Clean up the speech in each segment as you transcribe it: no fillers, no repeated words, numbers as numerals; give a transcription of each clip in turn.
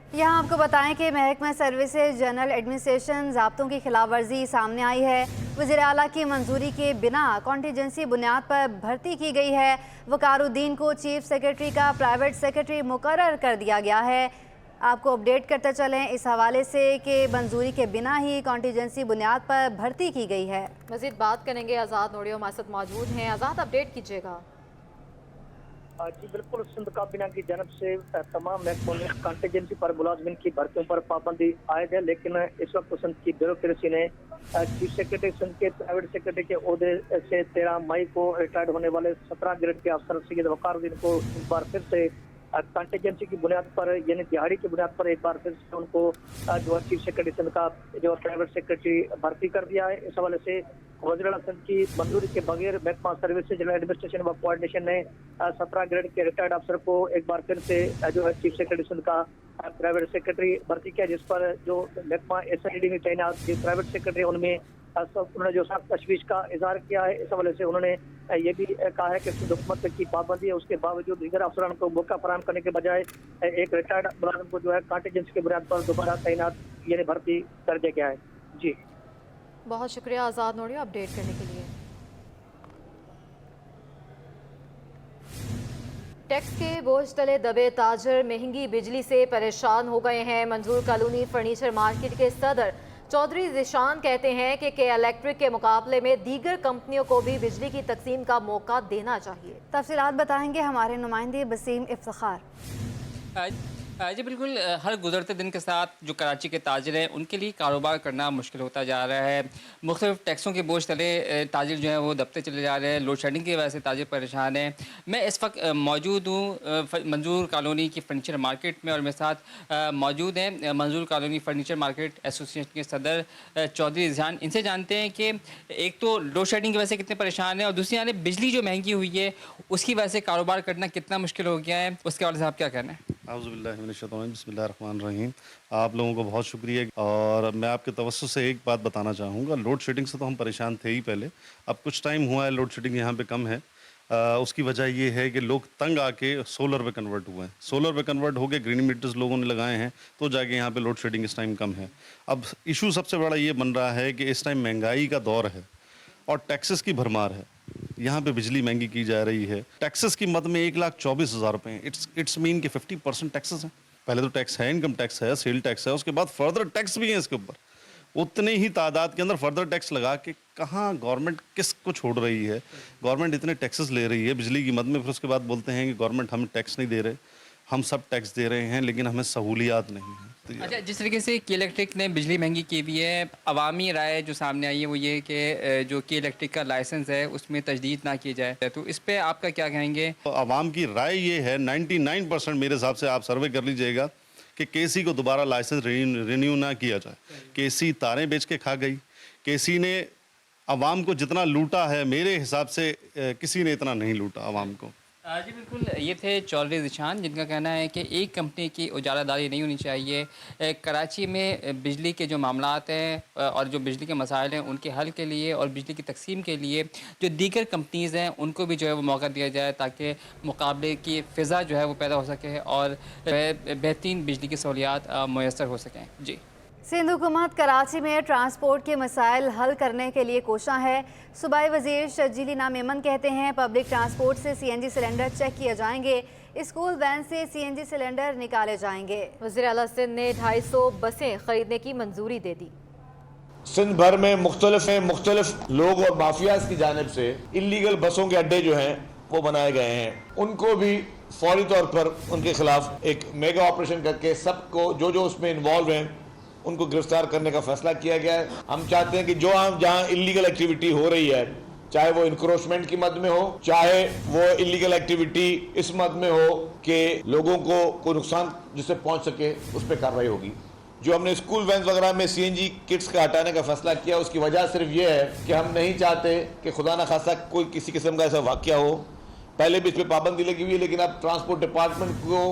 यहाँ आपको बताएं कि महकमा सर्विसेज जनरल एडमिनिस्ट्रेशन ज़ाब्तों की खिलाफ वर्जी सामने आई है। वज़ीर आला की मंजूरी के बिना कॉन्टीजेंसी बुनियाद पर भर्ती की गई है। वकारुद्दीन को चीफ सेक्रेटरी का प्राइवेट सेक्रेटरी मुकर्रर कर दिया गया है। आपको अपडेट करते चलें इस हवाले से कि मंजूरी के बिना ही कॉन्टीजेंसी बुनियाद पर भर्ती की गई है। मज़ीद बात करेंगे, आज़ाद नोडियो हमारे साथ मौजूद हैं। आज़ाद, अपडेट कीजिएगा। जी बिल्कुल, सिंध काबीना की जानब से तमाम महकमों में कॉन्टीजेंसी पर मुलाजमिन की भर्तियों पर पाबंदी आयद है, लेकिन इस वक्त सिंध की ब्यूरोक्रेसी ने चीफ सेक्रेटरी सिंध के प्राइवेट सेक्रेटरी के ओहदे से 13 मई को रिटायर्ड होने वाले 17 ग्रेड के अफसर सैयद वकारुद्दीन को एक बार फिर से कॉन्टीजेंसी की बुनियाद पर यानी दिहाड़ी की बुनियाद पर एक बार फिर से उनको जो है चीफ सेक्रेटरी सिंध का जो प्राइवेट सेक्रेटरी भर्ती कर दिया है। इस हवाले से वज़ीर आला सिंध की मंजूरी के बगैर महकमा सर्विसेज जनरल एडमिनिस्ट्रेशन व कोऑर्डिनेशन ने 17 ग्रेड के रिटायर्ड अफसर को एक बार फिर से जो है चीफ सेक्रेटरी सिंध का प्राइवेट सेक्रेटरी भर्ती किया, जिस पर जो महकमा SND में तैनात प्राइवेट सेक्रेटरी उनमें उन्होंने जो सख्त तशवीश का इजहार किया है। इस हवाले से उन्होंने ये भी कहा है कि सिंध हुकूमत की पाबंदी है, उसके बावजूद दीगर अफसरान को मौका फराहम करने के बजाय एक रिटायर्ड मुलाजिम को जो है कॉन्टीजेंसी की बुनियाद पर दोबारा तैनात यानी भर्ती कर दिया गया है। जी बहुत शुक्रिया आज़ाद नोडियो अपडेट करने के लिए। टैक्स के बोझ तले दबे ताजर महंगी बिजली से परेशान हो गए हैं। मंजूर कॉलोनी फर्नीचर मार्केट के सदर चौधरी ज़िशान कहते हैं कि इलेक्ट्रिक के मुकाबले में दीगर कंपनियों को भी बिजली की तकसीम का मौका देना चाहिए। तफसीलात बताएंगे हमारे नुमाइंदे वसीम इफ्तिखार। जी बिल्कुल, हर गुजरते दिन के साथ जो कराची के ताजिर हैं उनके लिए कारोबार करना मुश्किल होता जा रहा है। मुख्तलिफ टैक्सों के बोझ तले ताजिर जो हैं वो दबते चले जा रहे हैं। लोड शेडिंग की वजह से ताजिर परेशान हैं। मैं इस वक्त मौजूद हूँ मंजूर कॉलोनी की फर्नीचर मार्केट में और मेरे साथ मौजूद हैं मंजूर कॉलोनी फर्नीचर मार्केट एसोसिएशन के सदर चौधरी ज़िशान। इनसे जानते हैं कि एक तो लोड शेडिंग की वजह से कितने परेशान हैं और दूसरी यानी बिजली जो महंगी हुई है उसकी वजह से कारोबार करना कितना मुश्किल हो गया है। उसके बारे में आप क्या कहना है? बिस्मिल्लाहिर्रहमानिर्रहीम। आप लोगों को बहुत शुक्रिया और मैं आपके तवज्जो से एक बात बताना चाहूँगा। लोड शेडिंग से तो हम परेशान थे ही पहले, अब कुछ टाइम हुआ है लोड शेडिंग यहाँ पे कम है। उसकी वजह ये है कि लोग तंग आके सोलर पे कन्वर्ट हुए हैं। सोलर पे कन्वर्ट हो गए, ग्रीन मीटर्स लोगों ने लगाए हैं, तो जाके यहाँ पे लोड शेडिंग इस टाइम कम है। अब इशू सबसे बड़ा ये बन रहा है कि इस टाइम महंगाई का दौर है और टैक्सेस की भरमार है। यहाँ पे बिजली महंगी की जा रही है। टैक्सेस की मद में 1,24,000 रुपये हैं। इट्स मीन कि 50% टैक्सेस हैं। पहले तो टैक्स है, इनकम टैक्स है, सेल टैक्स है, उसके बाद फर्दर टैक्स भी है इसके ऊपर। उतने ही तादाद के अंदर फर्दर टैक्स लगा के कहाँ गवर्नमेंट किस को छोड़ रही है। गवर्नमेंट इतने टैक्सेस ले रही है बिजली की मद में, फिर उसके बाद बोलते हैं कि गवर्नमेंट हम टैक्स नहीं दे रहे। हम सब टैक्स दे रहे हैं लेकिन हमें सहूलियात नहीं है। अच्छा, जिस तरीके से की इलेक्ट्रिक ने बिजली महंगी की हुई है, अवामी राय जो सामने आई है वो ये कि जो की इलेक्ट्रिक का लाइसेंस है उसमें तजदीद ना की जाए, तो इस पे आपका क्या कहेंगे? तो आवाम की राय ये है 99% मेरे हिसाब से आप सर्वे कर लीजिएगा कि केसी को दोबारा लाइसेंस रिन्यू ना किया जाए। केसी तारें बेच के खा गई। केसी ने आवाम को जितना लूटा है मेरे हिसाब से किसी ने इतना नहीं लूटा आवाम को। जी बिल्कुल, ये थे चौधरी ज़िशान जिनका कहना है कि एक कंपनी की उजारादारी नहीं होनी चाहिए। कराची में बिजली के जो मामलात हैं और जो बिजली के मसाइल हैं उनके हल के लिए और बिजली की तकसीम के लिए जो दीगर कंपनीज़ हैं उनको भी जो है वो मौका दिया जाए ताकि मुकाबले की फ़िज़ा जो है वो पैदा हो सके और बेहतरीन बिजली की सहूलियात मैसर हो सकें। जी, सिंध हुकूमत कराची में ट्रांसपोर्ट के मसाइल हल करने के लिए कोशा है। सूबाई वज़ीर शर्जील इनाम मेमन कहते हैं पब्लिक ट्रांसपोर्ट से CNG सिलेंडर चेक किए जाएंगे, स्कूल वैन से CNG सिलेंडर निकाले जाएंगे। वज़ीर आला सिंध ने 250 बसें खरीदने की मंजूरी दे दी। सिंध भर में मुख्तलिफ लोग और माफियाज की जानिब से इलीगल बसों के अड्डे जो हैं वो बनाए गए हैं। उनको भी फौरी तौर पर उनके खिलाफ एक मेगा ऑपरेशन करके सबको जो उसमें इन्वॉल्व हैं उनको गिरफ्तार करने का फैसला किया गया है। हम चाहते हैं कि जो जहाँ इलीगल एक्टिविटी हो रही है, चाहे वो इंक्रोचमेंट की मद में हो, चाहे वो इलीगल एक्टिविटी इस मद में हो कि लोगों को कोई नुकसान जिससे पहुंच सके, उस पर कार्रवाई होगी। जो हमने स्कूल वैन वगैरह में CNG किट्स का हटाने का फैसला किया, उसकी वजह सिर्फ ये है कि हम नहीं चाहते कि खुदा न खासा कोई किसी किस्म का ऐसा वाक़या हो। पहले भी इस पर पाबंदी लगी हुई है, लेकिन अब ट्रांसपोर्ट डिपार्टमेंट को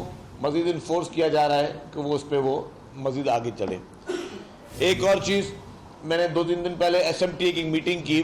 मज़ीद इन्फोर्स किया जा रहा है कि वो उस पर वो मज़ीद आगे चले। एक और चीज़, मैंने 2-3 दिन पहले SMTA की मीटिंग की,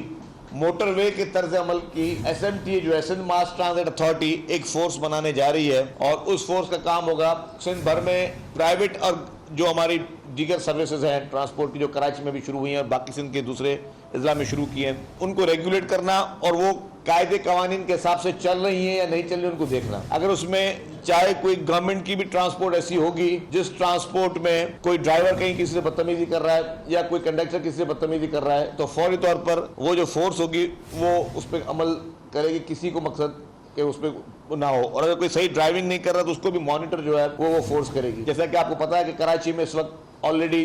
मोटरवे के तर्ज अमल की SMT जो है सिंध मास ट्रांजिट अथॉरिटी एक फोर्स बनाने जा रही है और उस फोर्स का काम होगा सिंध भर में प्राइवेट और जो हमारी दीगर सर्विसेज हैं ट्रांसपोर्ट की जो कराची में भी शुरू हुई हैं और बाकी सिंध के दूसरे अजला में शुरू किए हैं उनको रेगुलेट करना और वो कायदे कवानीन के हिसाब से चल रही हैं या नहीं चल रही उनको देखना। अगर उसमें चाहे कोई गवर्नमेंट की भी ट्रांसपोर्ट ऐसी होगी जिस ट्रांसपोर्ट में कोई ड्राइवर कहीं किसी से बदतमीजी कर रहा है या कोई कंडक्टर किसी से बदतमीजी कर रहा है तो फौरी तौर पर वो जो फोर्स होगी वो उस पर अमल करेगी, किसी को मकसद कि उस पर ना हो। और अगर कोई सही ड्राइविंग नहीं कर रहा तो उसको भी मॉनिटर जो है वो फोर्स करेगी। जैसा कि आपको पता है कि कराची में इस वक्त already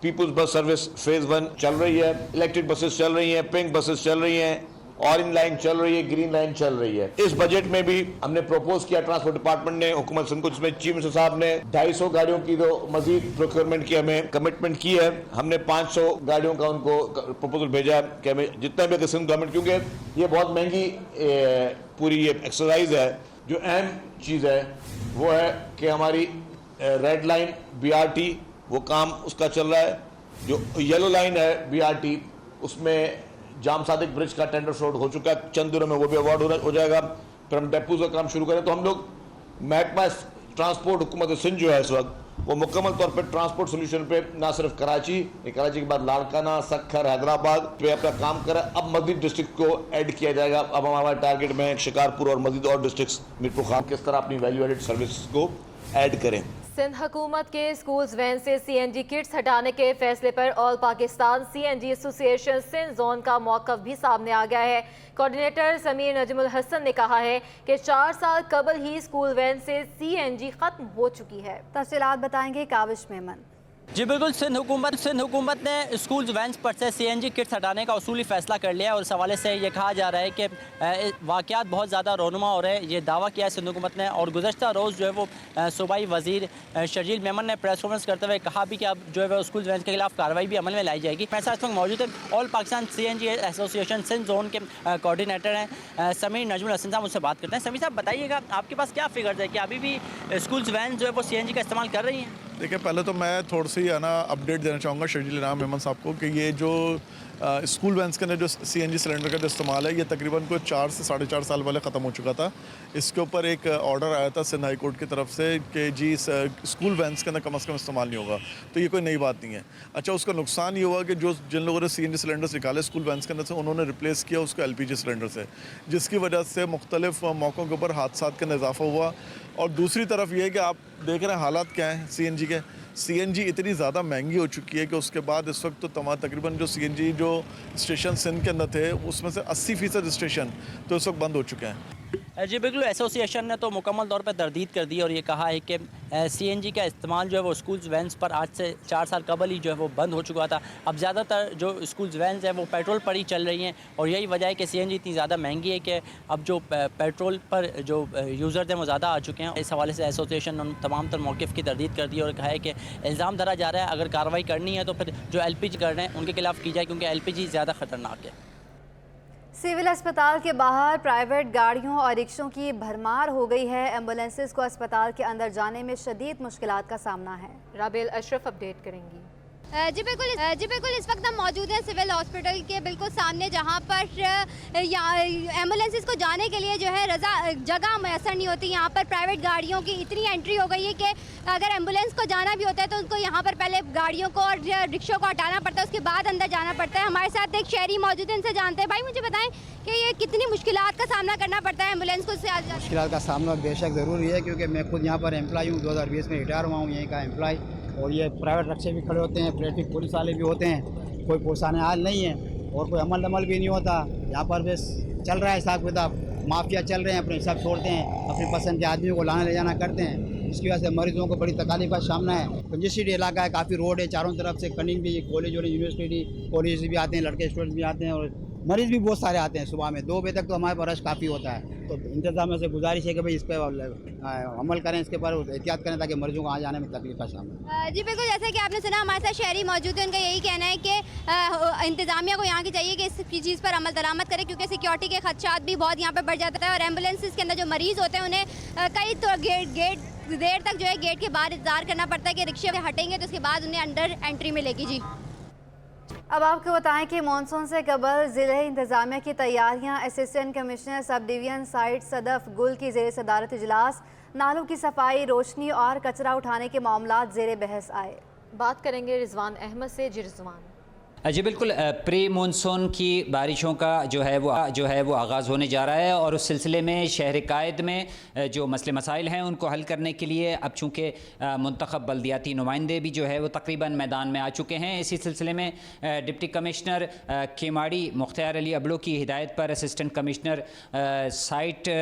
peoples bus service phase 1 चल रही है, इलेक्ट्रिक बसेस चल रही हैं, पिंक बसेस चल रही हैं, ऑरेंज लाइन चल रही है, ग्रीन लाइन चल रही है। इस बजट में भी हमने प्रपोज किया ट्रांसपोर्ट डिपार्टमेंट ने हुकूमत सिंध को, जिसमें चीफ मिनिस्टर साहब ने 250 गाड़ियों की तो मजीद प्रोक्योरमेंट की हमें कमिटमेंट की है। हमने 500 गाड़ियों का उनको प्रपोजल भेजा है कि हमें जितना भी सिंध गवर्नमेंट, क्योंकि ये बहुत महंगी पूरी ये एक्सरसाइज है। जो अहम चीज़ है वो है कि हमारी रेड लाइन BRT वो काम उसका चल रहा है। जो येलो लाइन है BRT उसमें जाम सादिक ब्रिज का टेंडर फ्लोट हो चुका है, चंद दिनों में वो भी अवार्ड हो जाएगा। फिर हम डेपोज का काम शुरू करें तो हम लोग महकमा ट्रांसपोर्ट हुकूमत सिंध जो है इस वक्त वो मुकम्मल तौर पर ट्रांसपोर्ट सोल्यूशन पे ना सिर्फ कराची के बाद लाड़काना, सक्खर, हैदराबाद पे अपना काम करा। अब मजीद डिस्ट्रिक्ट को ऐड किया जाएगा। अब हमारा टारगेट में शिकारपुर और मजीद और डिस्ट्रिक्ट्स मीरपुर खान किस तरह अपनी वैल्यू एडेड सर्विस को ऐड करें। सिंध हुकूमत के स्कूल्स वैन से CNG किट्स हटाने के फैसले पर all Pakistan CNG association Sindh zone का मौक़िफ़ भी सामने आ गया है। कोऑर्डिनेटर समीर नजमुल हसन ने कहा है कि 4 साल कबल ही स्कूल वैन से CNG ख़त्म हो चुकी है। तफसीलात बताएंगे काविश मेमन। जी बिल्कुल, सिंध हुकूमत ने स्कूल वैन्स पर से CNG किट्स हटाने का उसूली फ़ैसला कर लिया है और इस हवाले से ये कहा जा रहा है कि वाक़यात बहुत ज़्यादा रोनुमा हो रहे हैं। ये दावा किया है सिंध हुकूमत ने और गुज़श्ता रोज़ जो है वो सूबाई वज़ीर शर्जील मेमन ने प्रेस कॉन्फ्रेंस करते हुए कहा भी कि अब जो है वो स्कूल वैन्स के खिलाफ कार्रवाई भी अमल में लाई जाएगी। मेरे साथ इस वक्त मौजूद है all Pakistan CNG association Sindh zone के कोऑर्डिनेटर हैं समीर नजमुल हसन साहब, उससे बात करते हैं। समीर साहब बताइएगा, आपके पास क्या फिगर्स है कि अभी भी स्कूल वैन जो है वो CNG का इस्तेमाल कर रही हैं? देखिए, पहले तो मैं थोड़ी सी है ना अपडेट देना चाहूँगा शर्जील इनाम मेमन साहब को कि ये जो स्कूल वैन्स के अंदर जो CNG सिलेंडर का जो इस्तेमाल है ये तकरीबन कोई 4 से 4.5 साल पहले ख़त्म हो चुका था। इसके ऊपर एक ऑर्डर आया था सिंध हाई कोर्ट की तरफ से कि जी स्कूल वैन्स के अंदर कम से कम इस्तेमाल नहीं होगा, तो ये कोई नई बात नहीं है। अच्छा, उसका नुकसान ये हुआ कि जो जिन लोगों ने CNG सिलेंडर्स निकाले स्कूल वैन्स के अंदर से उन्होंने रिप्लेस किया उसको LPG सिलेंडर से, जिसकी वजह से मुख्तलिफ मौक़ों के ऊपर हादसात का इजाफा हुआ। और दूसरी तरफ ये है कि आप देख रहे हैं हालात क्या हैं CNG के। CNG इतनी ज़्यादा महंगी हो चुकी है कि उसके बाद इस वक्त तो तकरीबन जो CNG जो स्टेशन सिंध के अंदर थे उसमें से 80% स्टेशन तो इस वक्त बंद हो चुके हैं। जी बिल्कुल, एसोसिएशन ने तो मुकम्मल तौर पर तरदीद कर दी और ये कहा है कि CNG का इस्तेमाल जो है वो स्कूल्स वैन्स पर आज से 4 साल कबल ही जो है वो बंद हो चुका था। अब ज़्यादातर जो स्कूल्स वैन्स हैं वो पेट्रोल पर ही चल रही हैं और यही वजह है कि CNG इतनी ज़्यादा महंगी है कि अब जो पेट्रोल पर जो यूज़र्स हैं वो ज़्यादा आ चुके हैं। इस हवाले से एसोसिएशन ने तमाम तर मौक़िफ़ की तरदीद कर दी और कहा है कि इल्ज़ाम धरा जा रहा है अगर कार्रवाई करनी है तो फिर जो LPG कर रहे हैं उनके खिलाफ की जाए, क्योंकि LPG ज़्यादा ख़तरनाक है। सिविल अस्पताल के बाहर प्राइवेट गाड़ियों और रिक्शों की भरमार हो गई है। एम्बुलेंसेस को अस्पताल के अंदर जाने में शदीद मुश्किलात का सामना है। राबेल अशरफ अपडेट करेंगी। जी बिल्कुल इस वक्त हम मौजूद हैं सिविल हॉस्पिटल के बिल्कुल सामने, जहां पर एम्बुलेंसेस को जाने के लिए जो है जगह मैसर नहीं होती। यहां पर प्राइवेट गाड़ियों की इतनी एंट्री हो गई है कि अगर एम्बुलेंस को जाना भी होता है तो उनको यहां पर पहले गाड़ियों को और रिक्शों को हटाना पड़ता है, उसके बाद अंदर जाना पड़ता है। हमारे साथ एक शहरी मौजूद है, इनसे जानते हैं। भाई मुझे बताएं कि ये कितनी मुश्किलात का सामना करना पड़ता है एम्बुलेंस को? मुश्किलात का सामना बेशक ज़रूरी है, क्योंकि मैं खुद यहाँ पर एम्प्लॉय हूँ, 2020 में रिटायर हुआ हूँ यहीं का एम्प्लॉय। और ये प्राइवेट रिक्शे भी खड़े होते हैं, ट्रैफिक पुलिस वाले भी होते हैं, कोई पुरसाने हाल नहीं है और कोई अमल भी नहीं होता। यहाँ पर बस चल रहा है हिसाब किताब, माफिया चल रहे हैं, अपने हिसाब छोड़ते हैं, अपनी पसंद के आदमियों को लाने ले जाना करते हैं, जिसकी वजह से मरीजों को बड़ी तकलीफ का सामना है। कंजेस्टेड इलाका है, काफ़ी रोड है चारों तरफ से, कनिंग भी, कॉलेज और यूनिवर्सिटी कॉलेज भी आते हैं, लड़के स्टूडेंट्स भी आते हैं और मरीज़ भी बहुत सारे आते हैं। सुबह में 2 बजे तक तो हमारे पास रश काफ़ी होता है। तो इंतजामिया से गुजारिश है कि भाई इस पर अमल करें, इसके पर एहतियात करें ताकि मरीजों को आ जाने में तकलीफ का सामना। जी बिल्कुल, जैसा कि आपने सुना हमारे साथ शहरी मौजूद है, उनका यही कहना है कि इंतजामिया को यहाँ की चाहिए कि इस चीज़ पर अमल दरामद करें, क्योंकि सिक्योरिटी के खदशात भी बहुत यहाँ पर बढ़ जाता है और एम्बुलेंसेज के अंदर जो मरीज़ होते हैं उन्हें कई तो गेट देर तक जो है गेट के बाहर इंतजार करना पड़ता है कि रिक्शे हटेंगे तो उसके बाद उन्हें अंदर एंट्री मिलेगी। जी अब आपको बताएं कि मानसून से कबल ज़िले इंतज़ामिया की तैयारियां, assistant commissioner sub division SITE Sadaf Gul की ज़ेर सदारत इजलास, नालों की सफाई, रोशनी और कचरा उठाने के मामलात ज़ेर बहस आए। बात करेंगे रिजवान अहमद से। जी रिजवान। जी बिल्कुल, प्री मानसून की बारिशों का जो है वो आगाज़ होने जा रहा है और उस सिलसिले में शहर कायद में जो मसले मसाइल हैं उनको हल करने के लिए अब चूँकि मुंतखब बल्दियाती नुमाइंदे भी जो है वो तकरीबन मैदान में आ चुके हैं। इसी सिलसिले में डिप्टी कमिश्नर केमाड़ी मुख्तार अली अबलो की हिदायत पर assistant commissioner SITE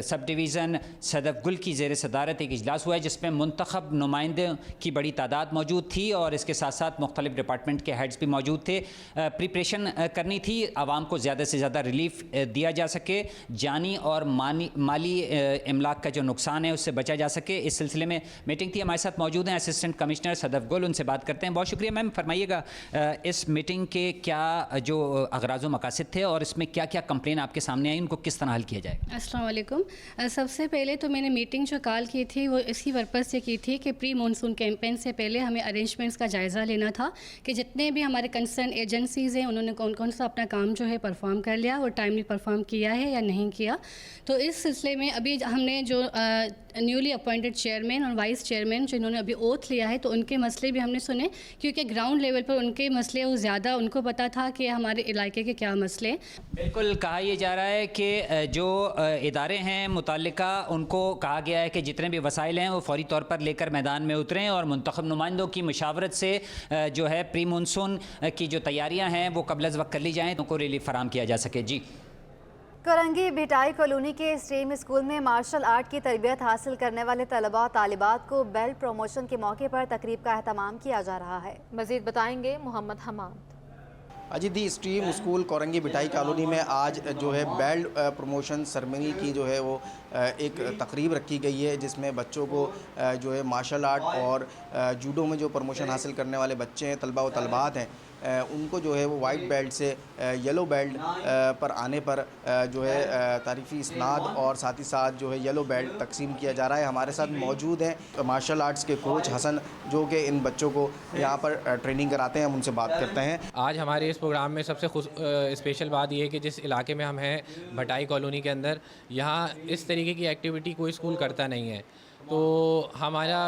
sub division Sadaf Gul की ज़ेर सदारत एक इजलास हुआ है जिसमें मुंतखब नुमाइंदे की बड़ी तादाद मौजूद थी और इसके साथ साथ मुख्तलिफ डिपार्टमेंट के हेड्स भी मौजूद थे। प्रिपरेशन करनी थी आवाम को ज़्यादा से ज़्यादा रिलीफ दिया जा सके, जानी और माली इमलाक का जो नुकसान है उससे बचा जा सके। इस सिलसिले में मीटिंग थी। हमारे साथ मौजूद हैं असिस्टेंट कमिश्नर सदफ गुल, उनसे बात करते हैं। बहुत शुक्रिया मैम। फरमाइएगा इस मीटिंग के क्या जो अगराज़ व मकासद थे और इसमें क्या क्या कंप्लेन आपके सामने आई, उनको किस तरह हल किया जाएगा? अस्सलाम वालेकुम। सबसे पहले तो मैंने मीटिंग जो कॉल की थी वो इसी पर्पज़ से की थी कि प्री मानसून कैंपेन से पहले हमें अरेंजमेंट्स का जायज़ा लेना था कि जितने भी हमारे कंसर्न एजेंसीज़ हैं उन्होंने कौन कौन सा अपना काम जो है परफॉर्म कर लिया और टाइमली परफॉर्म किया है या नहीं किया। तो इस सिलसिले में अभी हमने जो न्यूली अपॉइंटेड चेयरमैन और वाइस चेयरमैन जिन्होंने अभी ओथ लिया है तो उनके मसले भी हमने सुने, क्योंकि ग्राउंड लेवल पर उनके मसले वो ज़्यादा उनको पता था कि हमारे इलाके के क्या मसले हैं। बिल्कुल, कहा यह जा रहा है कि जो इदारे हैं मुतल्लिका उनको कहा गया है कि जितने भी वसाइल हैं वो फौरी तौर पर लेकर मैदान में उतरें और मुंतखब नुमाइंदों की मुशावरत से जो है प्री मानसून की जो तैयारियां हैं वो कबल अज़ वक्त कर ली जाएँ तो उनको रिलीफ फराहम किया जा सके। जी। कोरंगी भिटाई कॉलोनी के स्ट्रीम स्कूल में मार्शल आर्ट की तरबियत हासिल करने वाले तलबा और तालिबात को बेल्ट प्रमोशन के मौके पर तकरीब का अहतमाम किया जा रहा है। मज़ीद बताएंगे मोहम्मद हमाद। अजी the stream school Korangi Bhittai colony में आज जो है बेल्ट प्रमोशन सेरेमनी की जो है वो एक तकरीब रखी गई है जिसमें बच्चों को जो है मार्शल आर्ट और जूडो में जो प्रमोशन हासिल करने वाले बच्चे हैं, तलबा व तलबात हैं, उनको जो है वो वाइट बेल्ट से येलो बेल्ट पर आने पर जो है तारीफ़ी इसनाद और साथ ही साथ जो है येलो बेल्ट तकसीम किया जा रहा है। हमारे साथ मौजूद हैं मार्शल आर्ट्स के कोच हसन जो कि इन बच्चों को यहाँ पर ट्रेनिंग कराते हैं। हम उनसे बात करते हैं। आज हमारे इस प्रोग्राम में सबसे स्पेशल बात यह है कि जिस इलाके में हम हैं भटाई कॉलोनी के अंदर, यहाँ इस तरीके की एक्टिविटी कोई स्कूल करता नहीं है। तो हमारा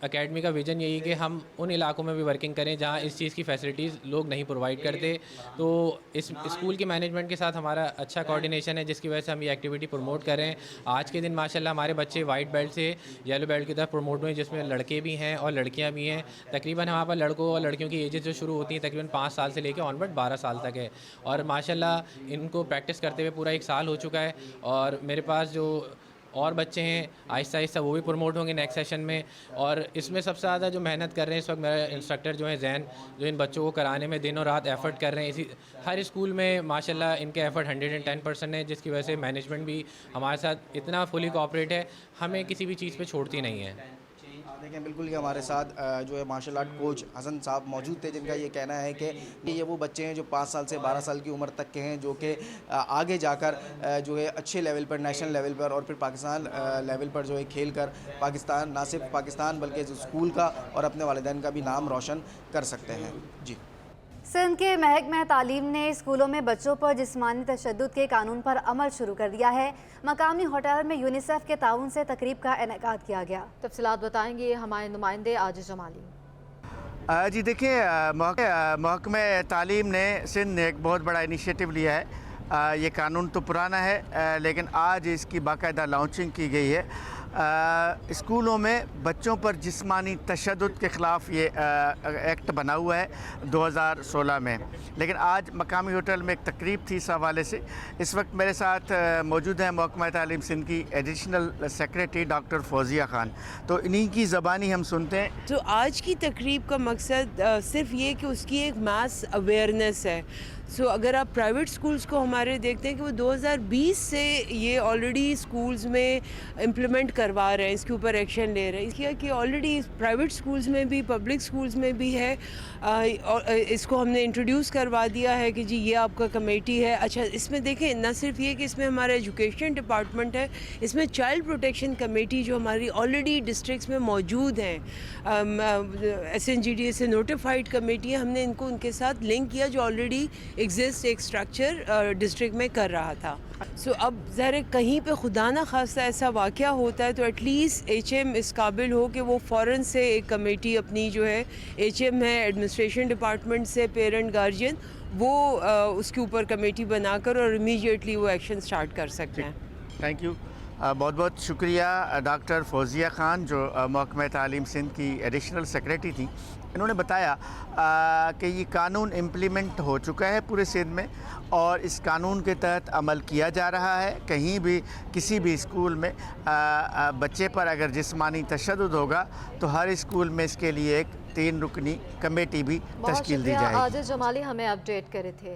एकेडमी का विज़न यही है कि हम उन इलाकों में भी वर्किंग करें जहाँ इस चीज़ की फैसिलिटीज़ लोग नहीं प्रोवाइड करते। तो इस स्कूल की मैनेजमेंट के साथ हमारा अच्छा कोऑर्डिनेशन है जिसकी वजह से हम ये एक्टिविटी प्रमोट कर रहे हैं। आज के दिन माशाल्लाह हमारे बच्चे वाइट बेल्ट से येलो बेल्ट की तरफ प्रमोट हुए जिसमें लड़के भी हैं और लड़कियाँ भी हैं। तकरीबन हमारे पास लड़कों और लड़कियों की एजेस जो शुरू होती हैं तकरीबन 5 साल से लेकर ऑनवर्ड 12 साल तक है और माशाल्लाह इनको प्रैक्टिस करते हुए पूरा 1 साल हो चुका है। और मेरे पास जो और बच्चे हैं आहिस्ता आहिस्ता वो भी प्रमोट होंगे नेक्स्ट सेशन में। और इसमें सबसे ज़्यादा जो मेहनत कर रहे हैं इस वक्त मेरा इंस्ट्रक्टर जो है जैन, जो इन बच्चों को कराने में दिन और रात एफ़र्ट कर रहे हैं। इसी हर स्कूल में माशाल्लाह इनके एफ़र्ट 110% है जिसकी वजह से मैनेजमेंट भी हमारे साथ इतना फुली कोऑपरेट है, हमें किसी भी चीज़ पर छोड़ती नहीं है। देखें बिल्कुल कि हमारे साथ जो है मार्शल आर्ट कोच हसन साहब मौजूद थे जिनका ये कहना है कि ये वो बच्चे हैं जो 5 साल से 12 साल की उम्र तक के हैं जो कि आगे जाकर जो है अच्छे लेवल पर, नेशनल लेवल पर और फिर पाकिस्तान लेवल पर जो है खेल कर पाकिस्तान, ना सिर्फ पाकिस्तान बल्कि स्कूल का और अपने वालिदैन का भी नाम रोशन कर सकते हैं। जी। सिंध के महकमा तालीम ने स्कूलों में बच्चों पर जिस्मानी तशद्दुद के कानून पर अमल शुरू कर दिया है। मकामी होटल में यूनिसेफ के ताउन से तकरीब का इनेकाद किया गया। तफसीलात बताएंगे हमारे नुमाइंदे आजिज जमाली। जी देखिए, महकमा तालीम ने सिंध ने एक बहुत बड़ा इनिशिएटिव लिया है। ये कानून तो पुराना है लेकिन आज इसकी बाकायदा लॉन्चिंग की गई है। स्कूलों में बच्चों पर जिस्मानी तशद्दुद के ख़िलाफ़ ये एक्ट बना हुआ है 2016 में, लेकिन आज मकामी होटल में एक तकरीब थी इस हवाले से। इस वक्त मेरे साथ मौजूद हैं महकमा तालीम सिंध की additional secretary doctor Fauzia Khan, तो इन्हीं की ज़बानी हम सुनते हैं। तो आज की तकरीब का मकसद सिर्फ ये कि उसकी एक मास अवेयरनेस है। सो अगर आप प्राइवेट स्कूल्स को हमारे देखते हैं कि वो 2020 से ये ऑलरेडी स्कूल्स में इम्प्लीमेंट करवा रहे हैं, इसके ऊपर एक्शन ले रहे हैं। इसलिए कि ऑलरेडी प्राइवेट स्कूल्स में भी, पब्लिक स्कूल्स में भी है, और इसको हमने इंट्रोड्यूस करवा दिया है कि जी ये आपका कमेटी है। अच्छा, इसमें देखें ना सिर्फ ये कि इसमें हमारा एजुकेशन डिपार्टमेंट है, इसमें चाइल्ड प्रोटेक्शन कमेटी जो हमारी ऑलरेडी डिस्ट्रिक्ट्स में मौजूद हैं, SNGDA से नोटिफाइड कमेटी है, हमने इनको उनके साथ लिंक किया जो ऑलरेडी एग्जिस्ट एक स्ट्रक्चर डिस्ट्रिक्ट में कर रहा था। सो अब ज़रा कहीं पे खुदा ना खास्ता ऐसा वाक़या होता है तो एटलीस्ट HM इस काबिल हो कि वो फ़ौरन से एक कमेटी अपनी जो है, HM है, एडमिनिस्ट्रेशन डिपार्टमेंट से पेरेंट गार्जियन, वो उसके ऊपर कमेटी बनाकर और इमीडिएटली वो एक्शन स्टार्ट कर सकते हैं। थैंक यू, बहुत बहुत शुक्रिया डॉक्टर फौजिया ख़ान जो महकमा तालीम सिंध की एडिशनल सेक्रेटरी थी। इन्होंने बताया कि ये कानून इम्प्लीमेंट हो चुका है पूरे सिंध में और इस कानून के तहत अमल किया जा रहा है। कहीं भी किसी भी स्कूल में बच्चे पर अगर जिस्मानी तशद्दुद होगा तो हर स्कूल में इसके लिए एक 3 रुकनी कमेटी भी तश्कील दी जाएगी। आदिल जमाली हमें अपडेट करे थे।